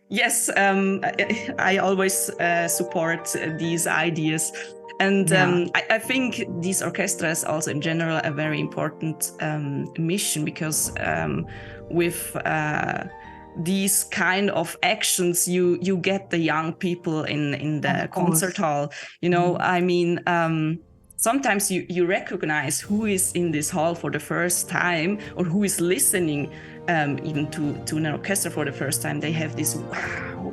Yes, I always support these ideas. And Yeah, I think these orchestras also in general a very important mission because with these kind of actions you get the young people in of the concert course. hall. I mean, sometimes you recognize who is in this hall for the first time or who is listening even to an orchestra for the first time. They have this wow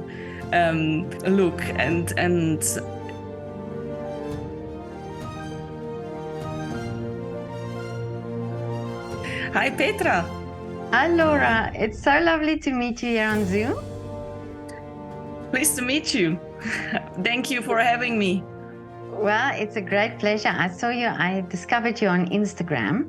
look and hi Petra, Hi, Laura. It's so lovely to meet you here on Zoom. pleased to meet you. Thank you for having me. Well, it's a great pleasure. I discovered you on Instagram,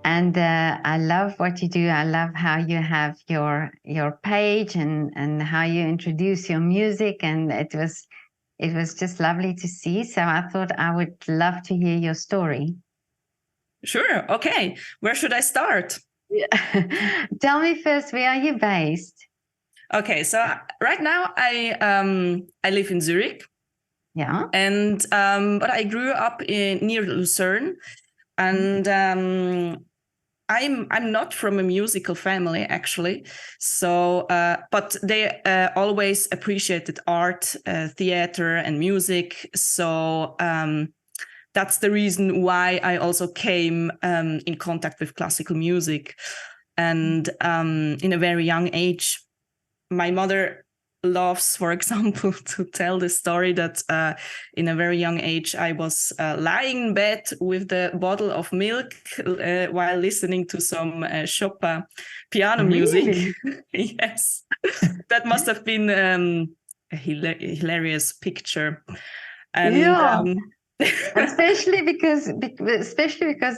and I love what you do. I love how you have your page and how you introduce your music, and it was just lovely to see. So I thought I would love to hear your story. Sure, okay, where should I start? Yeah. Tell me first, where are you based? Okay, so right now I live in Zurich. Yeah. And but I grew up near Lucerne, and I'm not from a musical family actually. So, but they always appreciated art, theater, and music. So that's the reason why I also came in contact with classical music, and in a very young age, my mother loves, for example, to tell the story that in a very young age I was lying in bed with the bottle of milk while listening to some Chopin piano music. Really? Yes, that must have been a hilarious picture. And Yeah. Especially because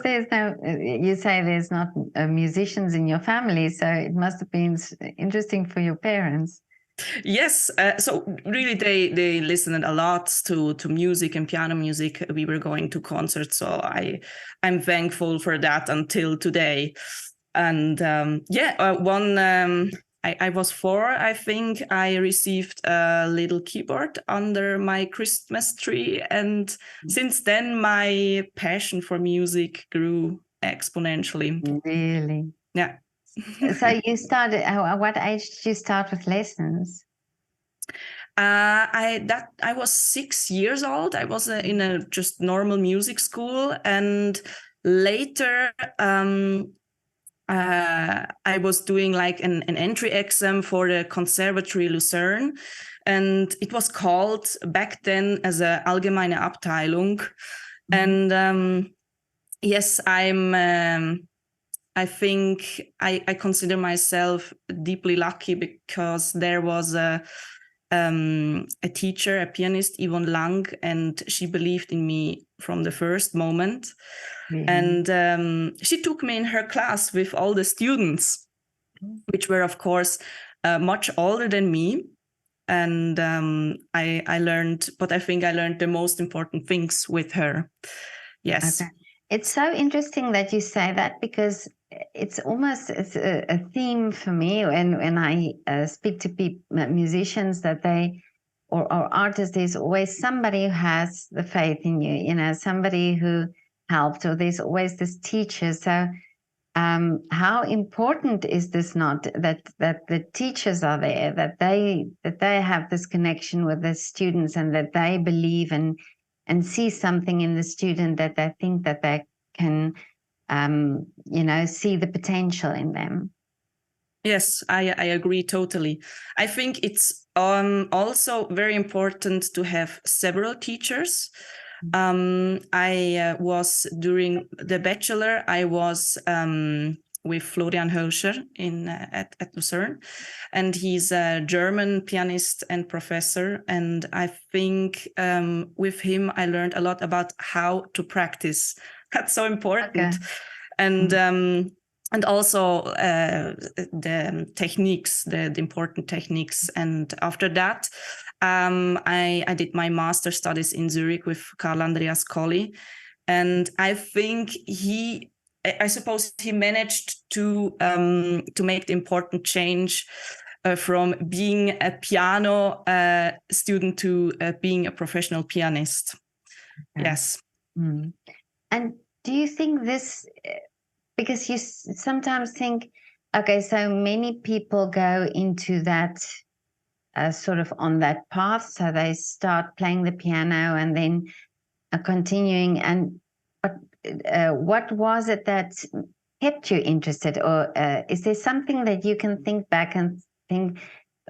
there's no, you say there's not musicians in your family, so it must have been interesting for your parents. yes, so really they listened a lot to music and piano music. We were going to concerts, so I'm thankful for that until today. And one I was 4, I think. I received a little keyboard under my Christmas tree, and since then my passion for music grew exponentially. Really? Yeah. So you started, at what age did you start with lessons? I was 6 years old. I was in a just normal music school, and later I was doing like an entry exam for the Conservatory Lucerne, and it was called back then as a Allgemeine Abteilung. And yes, I think I consider myself deeply lucky because there was a teacher, a pianist, Yvonne Lang, and she believed in me from the first moment. Really? And she took me in her class with all the students, which were, of course, much older than me. And I learned, but I think I learned the most important things with her. Yes. Okay. It's so interesting that you say that because it's a theme for me when I speak to musicians that or artists. There's always somebody who has the faith in you, somebody who helped, or there's always this teacher. So how important is this not that the teachers are there, that they have this connection with the students, and that they believe and see something in the student that they think that they can see the potential in them. Yes, I agree totally. I think it's also very important to have several teachers. I was during the bachelor, I was with Florian Hölscher at Lucerne, and he's a German pianist and professor. And I think with him, I learned a lot about how to practice. That's so important. Okay. And also the techniques, the important techniques. And after that, I did my master studies in Zurich with Carl Andreas Colli, and I think I suppose he managed to make the important change from being a piano student to being a professional pianist. Okay. Yes. Mm. And do you think this, because you sometimes think, okay, so many people go into that sort of on that path, so they start playing the piano and then continuing, and but what was it that kept you interested, or is there something that you can think back and think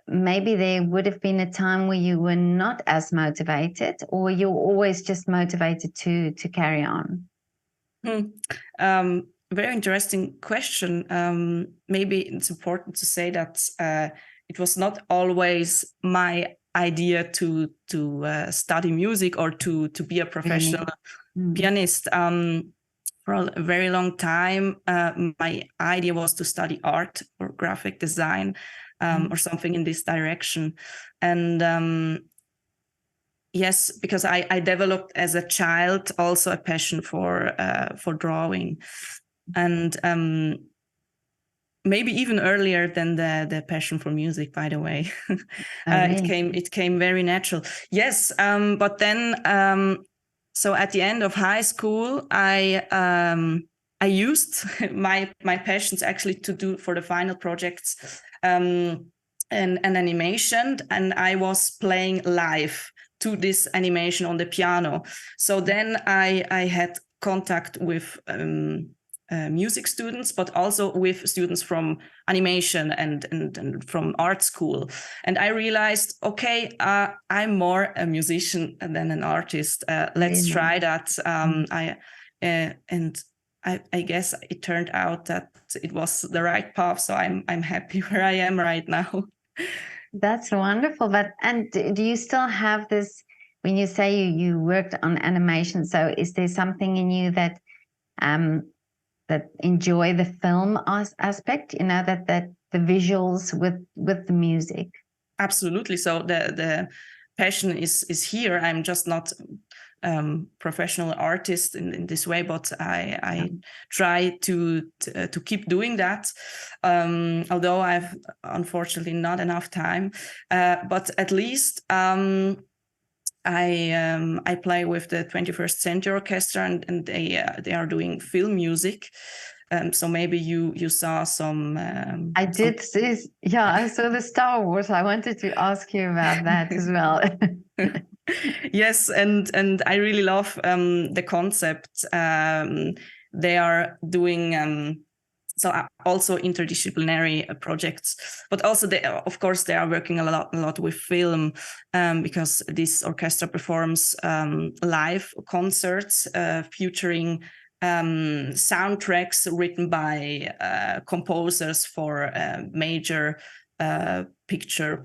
maybe there would have been a time where you were not as motivated, or you're always just motivated to carry on? Very interesting question. Maybe it's important to say that it was not always my idea to study music or to be a professional pianist. For a very long time, my idea was to study art or graphic design or something in this direction. And yes, because I developed as a child also a passion for drawing, and maybe even earlier than the passion for music. By the way, it came very natural. Yes, but then so at the end of high school, I used my passions actually to do for the final projects an animation, and I was playing live to this animation on the piano. So then I had contact with music students, but also with students from animation and from art school. And I realized, okay, I'm more a musician than an artist. Let's try that. I guess it turned out that it was the right path. So I'm happy where I am right now. That's wonderful. And do you still have this, when you say you worked on animation, so is there something in you that that enjoy the film aspect, that the visuals with the music? Absolutely. So the passion is here. I'm just not professional artist in this way, but I try to keep doing that, although I've unfortunately not enough time, but at least I play with the 21st Century Orchestra, and they are doing film music. So maybe you saw some. I did see, yeah, I saw the Star Wars. I wanted to ask you about that as well. Yes, and I really love the concept. They are doing so also interdisciplinary projects, but also of course they are working a lot with film, because this orchestra performs live concerts featuring soundtracks written by composers for major picture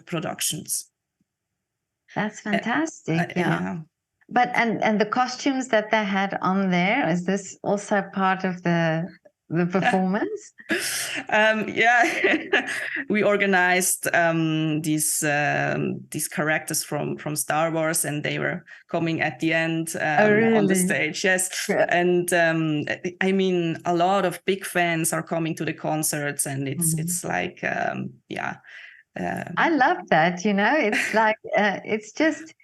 productions. That's fantastic. Yeah. But and the costumes that they had on there, is this also part of the performance? Yeah, we organized these characters from Star Wars, and they were coming at the end on the stage. Yes, yeah. And I mean, a lot of big fans are coming to the concerts, and it's like yeah. I love that. It's like it's just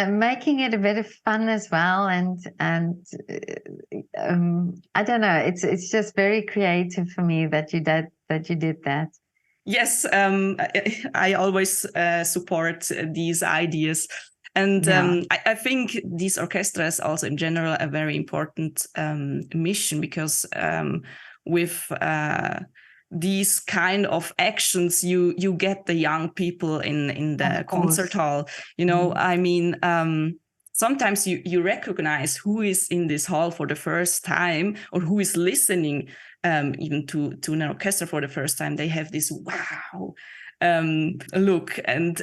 making it a bit of fun as well, and I don't know. It's just very creative for me that you did that. Yes, I always support these ideas. And I think these orchestras also in general a very important mission, because with these kind of actions, you get the young people in the concert hall. I mean, sometimes you recognize who is in this hall for the first time, or who is listening even to an orchestra for the first time. They have this wow look, and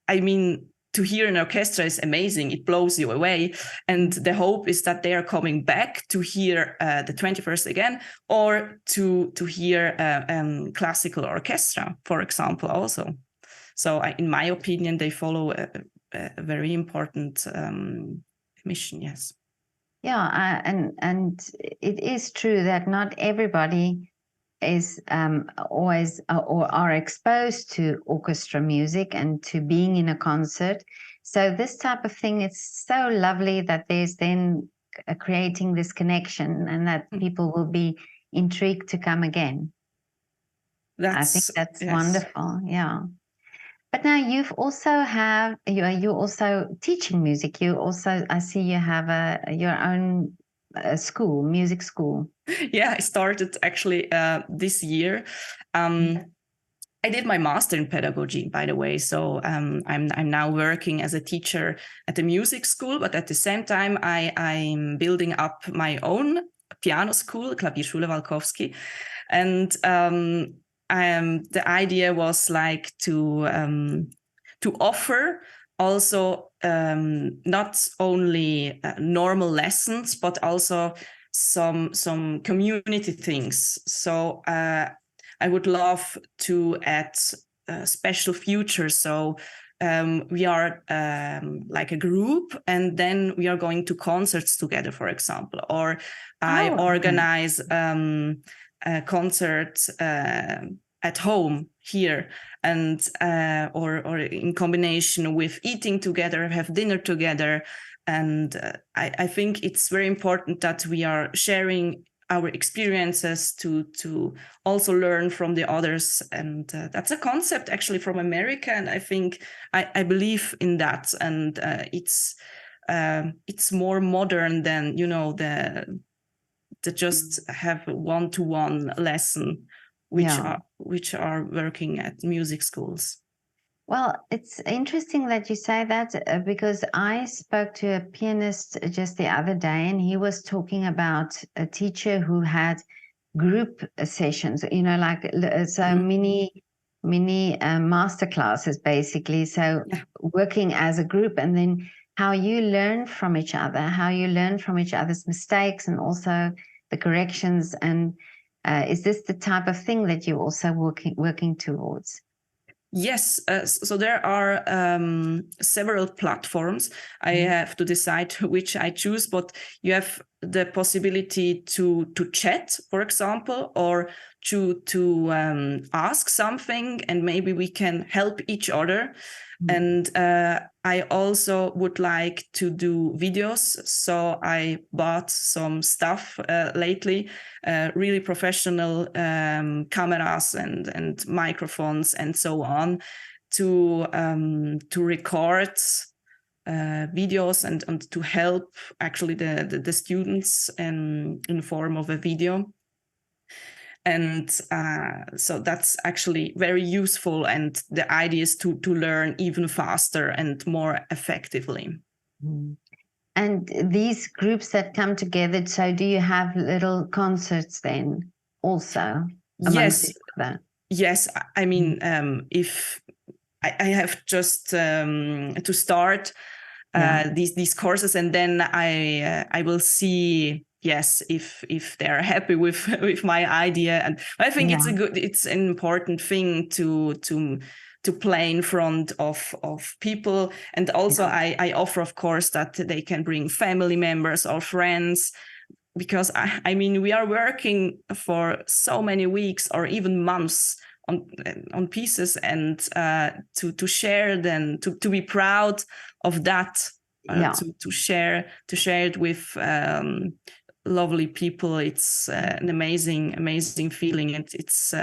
I mean, to hear an orchestra is amazing. It blows you away. And the hope is that they are coming back to hear the 21st again, or to hear classical orchestra, for example, also. So in my opinion, they follow a very important mission, yes. Yeah, and it is true that not everybody is always or are exposed to orchestra music and to being in a concert. So this type of thing, it's so lovely that there's then creating this connection and that people will be intrigued to come again. I think that's yes. wonderful. Yeah. But now you've also you're also teaching music. You also, I see you have your own school, music school. Yeah, I started actually this year. I did my master in pedagogy, by the way. So I'm now working as a teacher at a music school, but at the same time, I'm building up my own piano school, Klavier Schule Valkovsky, and the idea was like to offer also not only normal lessons, but also some community things. So I would love to add special features. So we are like a group, and then we are going to concerts together, for example, or I organize a concert at home here, and or in combination with eating together, have dinner together. And I think it's very important that we are sharing our experiences to also learn from the others. And that's a concept actually from America. And I think I believe in that. And it's more modern than, the just have one-to-one lesson, which are working at music schools. Well, it's interesting that you say that because I spoke to a pianist just the other day, and he was talking about a teacher who had group sessions, like so mini master classes, basically. So working as a group, and then how you learn from each other, how you learn from each other's mistakes, and also the corrections. And is this the type of thing that you're also working towards? Yes, so there are several platforms. I have to decide which I choose, but you have the possibility to chat, for example, or to ask something, and maybe we can help each other. And I also would like to do videos. So I bought some stuff lately, really professional cameras and microphones and so on, to record videos and to help actually the students in form of a video. And so that's actually very useful. And the idea is to learn even faster and more effectively. And these groups that come together, so do you have little concerts then also? Yes. Yes. I mean, if I have just to start these courses, and then I will see, yes, if they're happy with my idea. And I think it's an important thing to play in front of people. And also I offer, of course, that they can bring family members or friends, because I mean, we are working for so many weeks or even months on pieces, and to share them, to be proud of that, to share it with lovely people. It's an amazing feeling. It's it's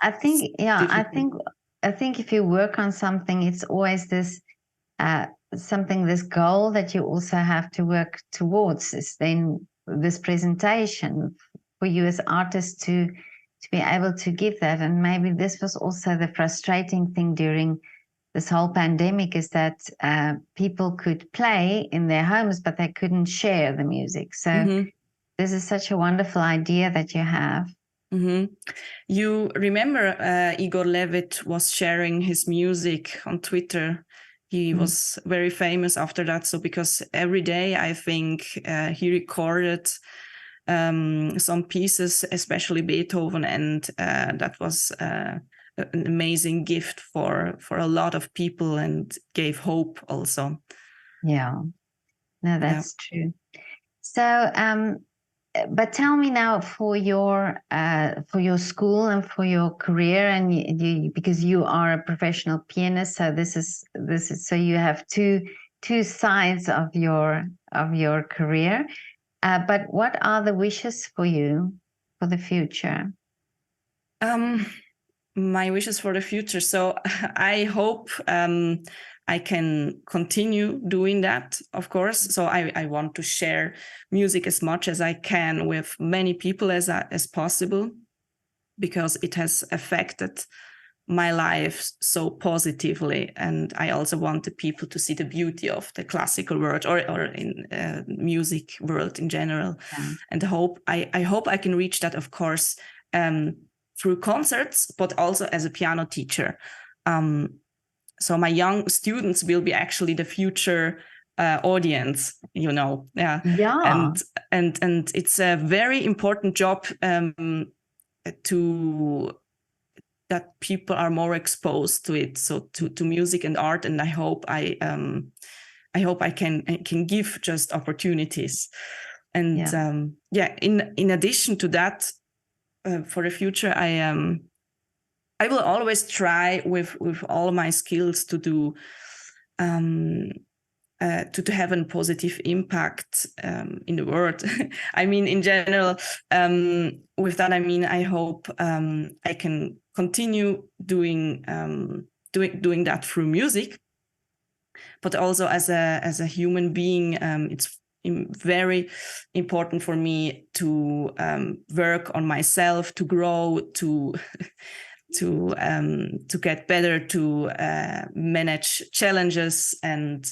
I think difficult. I think if you work on something, it's always this this goal that you also have to work towards, is then this presentation for you as artists to be able to give that. And maybe this was also the frustrating thing during this whole pandemic, is that people could play in their homes, but they couldn't share the music. So this is such a wonderful idea that you have. You remember Igor Levit was sharing his music on Twitter. He was very famous after that. So because every day, I think he recorded some pieces, especially Beethoven, and that was an amazing gift for a lot of people, and gave hope also. Yeah, no, that's true. So but tell me now, for your school and for your career, and because you are a professional pianist, so this is so you have two sides of your career. But what are the wishes for you for the future? My wishes for the future. So I hope I can continue doing that, of course. So I want to share music as much as I can with many people as possible, because it has affected my life so positively. And I also want the people to see the beauty of the classical world, or in music world in general. Yeah. And I hope I can reach that, of course, through concerts, but also as a piano teacher. So my young students will be actually the future audience, Yeah. Yeah. And it's a very important job that people are more exposed to it, so to music and art. And I hope I can give just opportunities. And in addition to that, for the future, I will always try with all my skills to do to have a positive impact in the world. I mean, in general, with that, I mean, I hope I can continue doing that through music, but also as a human being. It's very important for me to work on myself, to grow, to get better, to manage challenges, and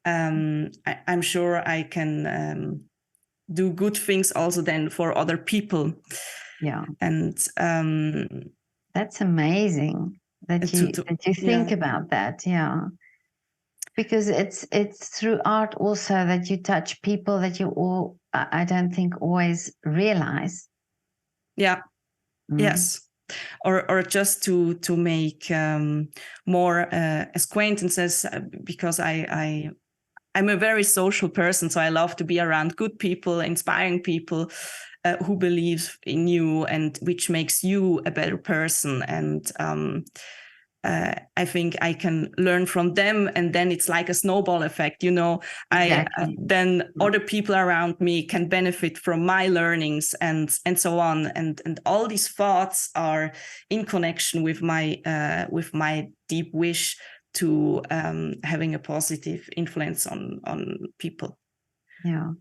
I'm sure I can do good things also then for other people. Yeah. And that's amazing that you think about that. Yeah. Because it's through art also that you touch people that you all, I don't think, always realize. Yeah. Yes. Or just to make more acquaintances, because I'm a very social person, so I love to be around good people, inspiring people who believe in you, and which makes you a better person. And I think I can learn from them, and then it's like a snowball effect, Exactly. Then other people around me can benefit from my learnings, and so on, and all these thoughts are in connection with my deep wish to having a positive influence on people. Yeah,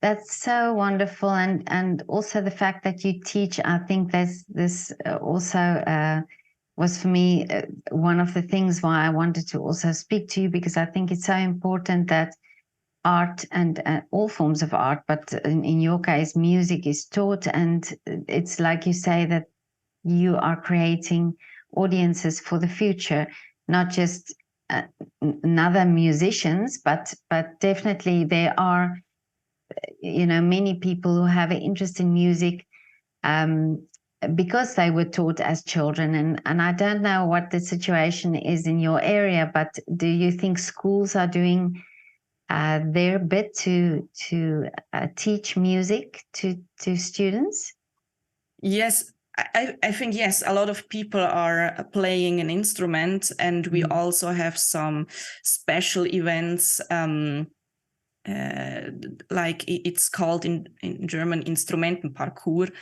that's so wonderful, and also the fact that you teach. I think this also was for me one of the things why I wanted to also speak to you, because I think it's so important that art and all forms of art, but in your case, music is taught, and it's like you say that you are creating audiences for the future, not just another musicians, but definitely there are many people who have an interest in music because they were taught as children. And I don't know what the situation is in your area, but do you think schools are doing their bit to teach music to students? Yes, I think, yes, a lot of people are playing an instrument, and we also have some special events. Like it's called in German Instrumentenparcours,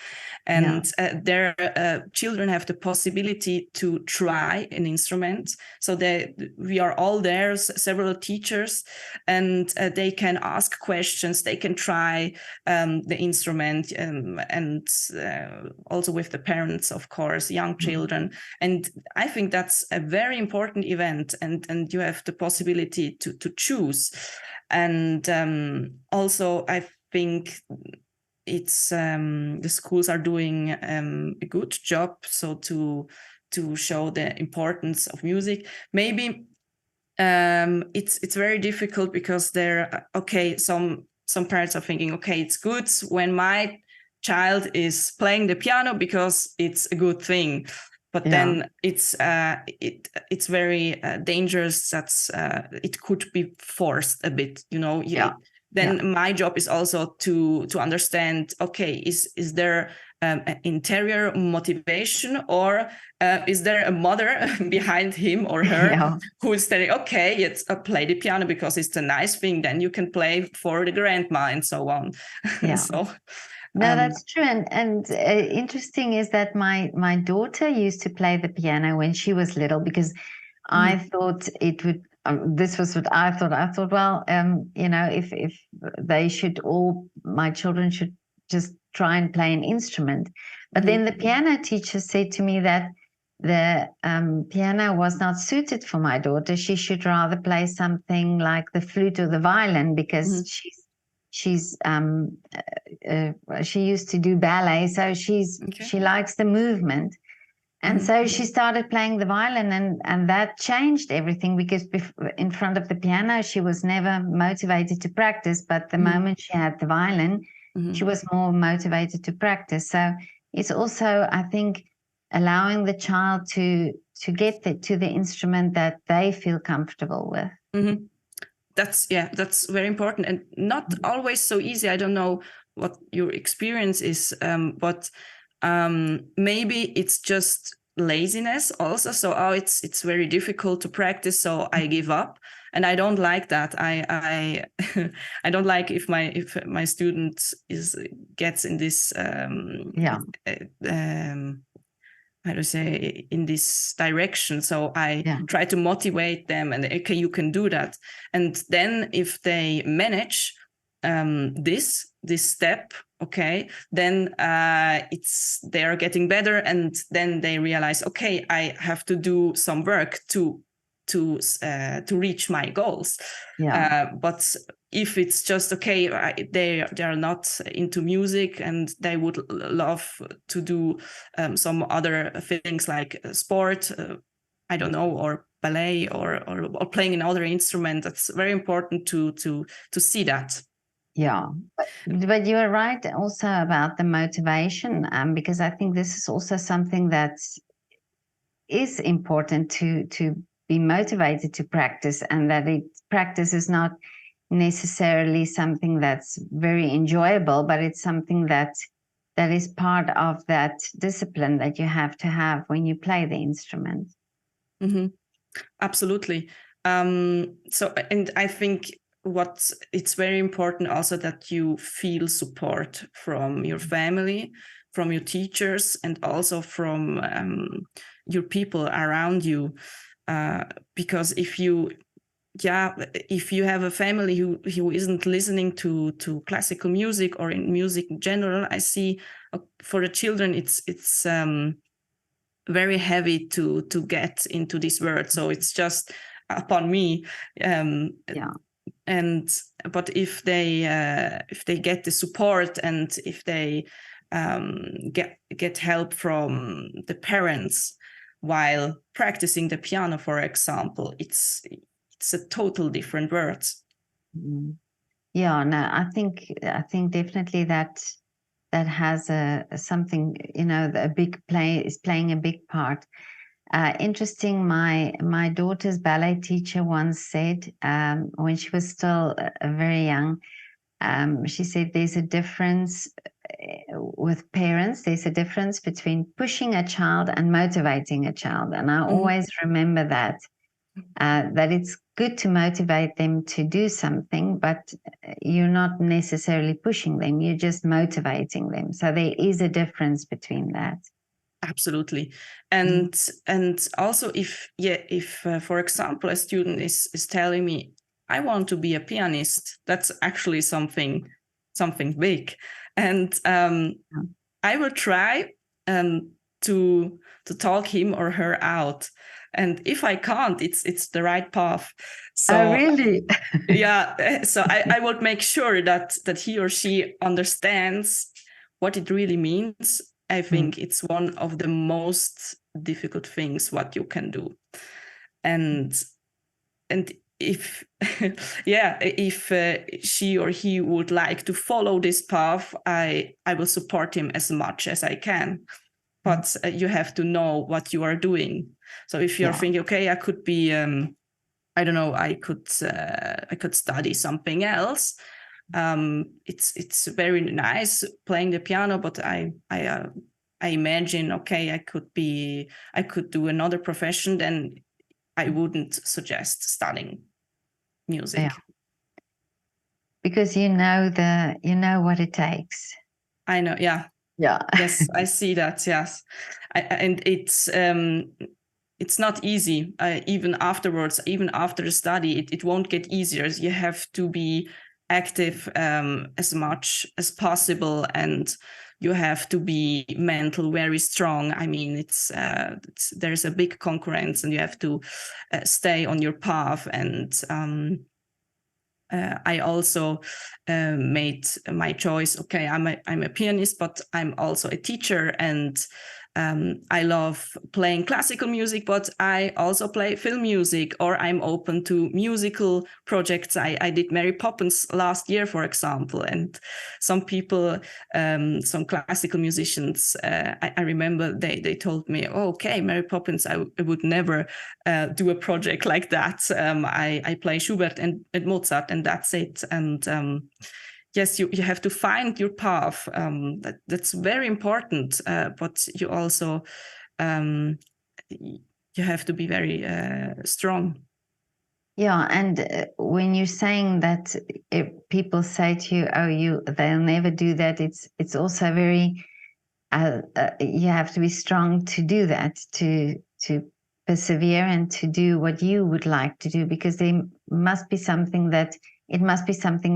and their children have the possibility to try an instrument. So we are all there, several teachers, and they can ask questions, they can try the instrument, and also with the parents, of course, young children. And I think that's a very important event, and you have the possibility to choose. And also, I think it's the schools are doing a good job, so to show the importance of music. Maybe it's very difficult, because there, some parents are thinking, okay, it's good when my child is playing the piano because it's a good thing. But then it's very dangerous. That's it could be forced a bit, then my job is also to understand, okay, is there an interior motivation, or is there a mother behind him or her who is saying, okay, it's play the piano because it's a nice thing, then you can play for the grandma and so on. So no, that's true. And interesting is that my daughter used to play the piano when she was little, because I thought it would. This was what I thought. I thought, well, you know, if they should all, my children should just try and play an instrument. But then the piano teacher said to me that the piano was not suited for my daughter. She should rather play something like the flute or the violin, because she used to do ballet, so she likes the movement. And so she started playing the violin, and that changed everything, because in front of the piano, she was never motivated to practice. But the moment she had the violin, she was more motivated to practice. So it's also, I think, allowing the child to get to the instrument that they feel comfortable with. That's very important, and not always so easy. I don't know what your experience is, but maybe it's just laziness also. So it's very difficult to practice, so I give up, and I don't like that. I I don't like if my student gets in this how to say, in this direction. So I try to motivate them, and okay, you can do that. And then if they manage this step, okay, then they are getting better, and then they realize, okay, I have to do some work to reach my goals. But if it's just okay, they are not into music, and they would love to do some other things like sport, I don't know, or ballet, or playing another instrument. That's very important to see that. Yeah, but you are right also about the motivation, because I think this is also something that is important to be motivated to practice, and that practice is not necessarily something that's very enjoyable, but it's something that is part of that discipline that you have to have when you play the instrument. Absolutely. So, and I think it's very important also that you feel support from your family, from your teachers, and also from your people around you, because if you have a family who isn't listening to classical music or in music in general, I see for the children it's very heavy to get into this world. So it's just upon me. But if they get the support, and if they get help from the parents while practicing the piano, for example, it's a total different world. Yeah, no, I think definitely that has something, you know, is playing a big part. Interesting, my daughter's ballet teacher once said, when she was still very young, she said there's a difference with parents. There's a difference between pushing a child and motivating a child. And I always remember that it's good to motivate them to do something, but you're not necessarily pushing them, you're just motivating them. So there is a difference between that. Absolutely. And also if for example, a student is telling me, I want to be a pianist, that's actually something big. And I will try to talk him or her out. And if I can't, it's the right path. So really? So I would make sure that he or she understands what it really means. I think it's one of the most difficult things what you can do. And if if she or he would like to follow this path, I will support him as much as I can. But you have to know what you are doing. So if you're thinking, okay, I could be, I don't know, I could study something else, it's very nice playing the piano, but I imagine, okay, I could do another profession, then I wouldn't suggest studying music. Yeah. Because you know what it takes. I know, yeah. Yeah. Yes, I see that. Yes, and it's not easy. Even afterwards, even after the study, it won't get easier. You have to be active as much as possible, and you have to be mental very strong. I mean, there's a big concurrence, and you have to stay on your path. And I also made my choice. Okay, I'm a pianist, but I'm also a teacher, and I love playing classical music, but I also play film music, or I'm open to musical projects. I did Mary Poppins last year, for example, and some people, some classical musicians, I remember they told me, oh, okay, Mary Poppins, I would never do a project like that. I play Schubert and Mozart, and that's it. And yes, you have to find your path. That's very important. But you also you have to be very strong. Yeah, and when you're saying that, if people say to you, "Oh, they'll never do that," it's also very. You have to be strong to do that, to persevere and to do what you would like to do, because it must be something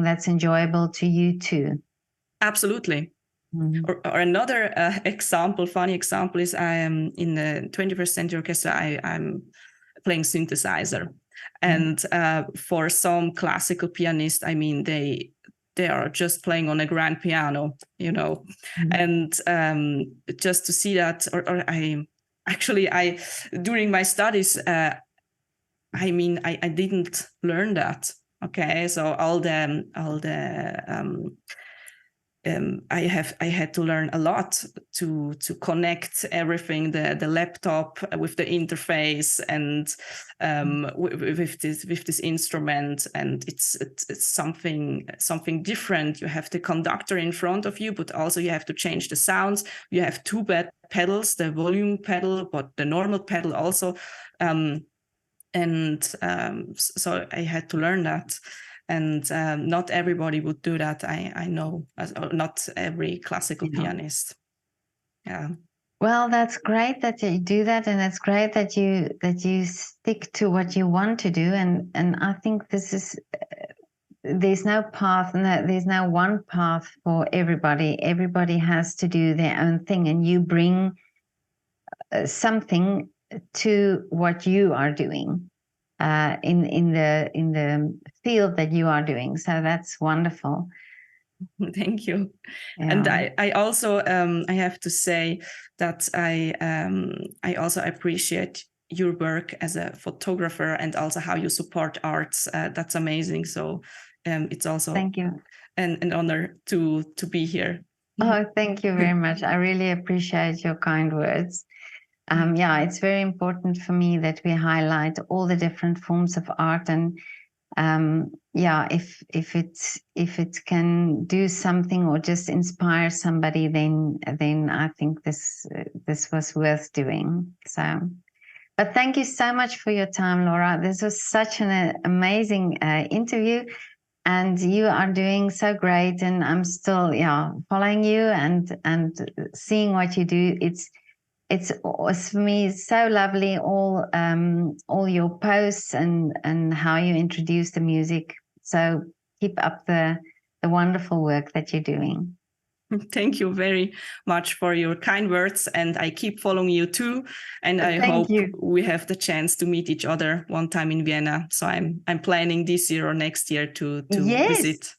that's enjoyable to you too. Absolutely. Mm-hmm. Or another funny example is I am in the 21st Century Orchestra. I'm playing synthesizer, and for some classical pianists, I mean they are just playing on a grand piano, you know, and just to see that, or I during my studies, I mean I didn't learn that. Okay, so all the I had to learn a lot to connect everything, the laptop with the interface, and with this instrument, and it's something different. You have the conductor in front of you, but also you have to change the sounds. You have two pedals, the volume pedal, but the normal pedal also, so I had to learn that. And not everybody would do that. I know, not every classical pianist. Yeah. Well, that's great that you do that, and it's great that you stick to what you want to do. And I think this is there's no path, there's no one path for everybody. Everybody has to do their own thing, and you bring something to what you are doing. In the field that you are doing. So that's wonderful. Thank you. Yeah. And I also I have to say that I also appreciate your work as a photographer, and also how you support arts. That's amazing. So it's also thank you. An honor to be here. Oh, thank you very much. I really appreciate your kind words. Yeah, it's very important for me that we highlight all the different forms of art, and yeah, if it can do something or just inspire somebody, then I think this was worth doing. So, but thank you so much for your time, Laura. This was such an amazing interview, and you are doing so great. And I'm still following you and seeing what you do. It's for me so lovely, all your posts and how you introduce the music. So keep up the wonderful work that you're doing. Thank you very much for your kind words, and I keep following you too. And I hope we have the chance to meet each other one time in Vienna. So I'm planning this year or next year to visit.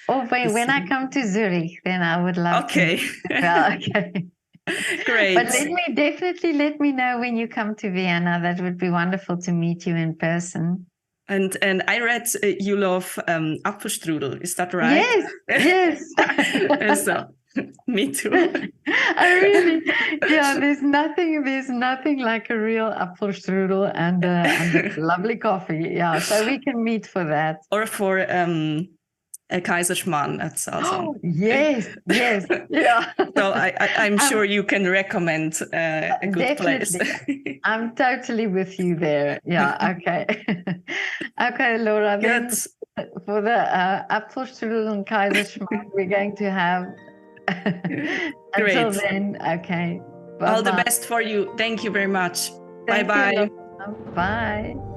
Or when I come to Zurich, then I would love to. Okay. Great. But let me know when you come to Vienna. That would be wonderful to meet you in person. And I read you love Apfelstrudel. Is that right? Yes. So, me too. There's nothing like a real Apfelstrudel and a lovely coffee. Yeah, so we can meet for that. Or for Kaiserschmarrn. That's also. Oh, yes, yes, yeah. So I'm sure you can recommend a good place. Definitely. I'm totally with you there. Yeah, okay. Okay, Laura, then Good. for the Apfelstrudel and Kaiserschmarrn, we're going to have until Great. then, okay. All the Bye-bye. best for you. Thank you very much. Thank you, Bye-bye. Laura. Bye.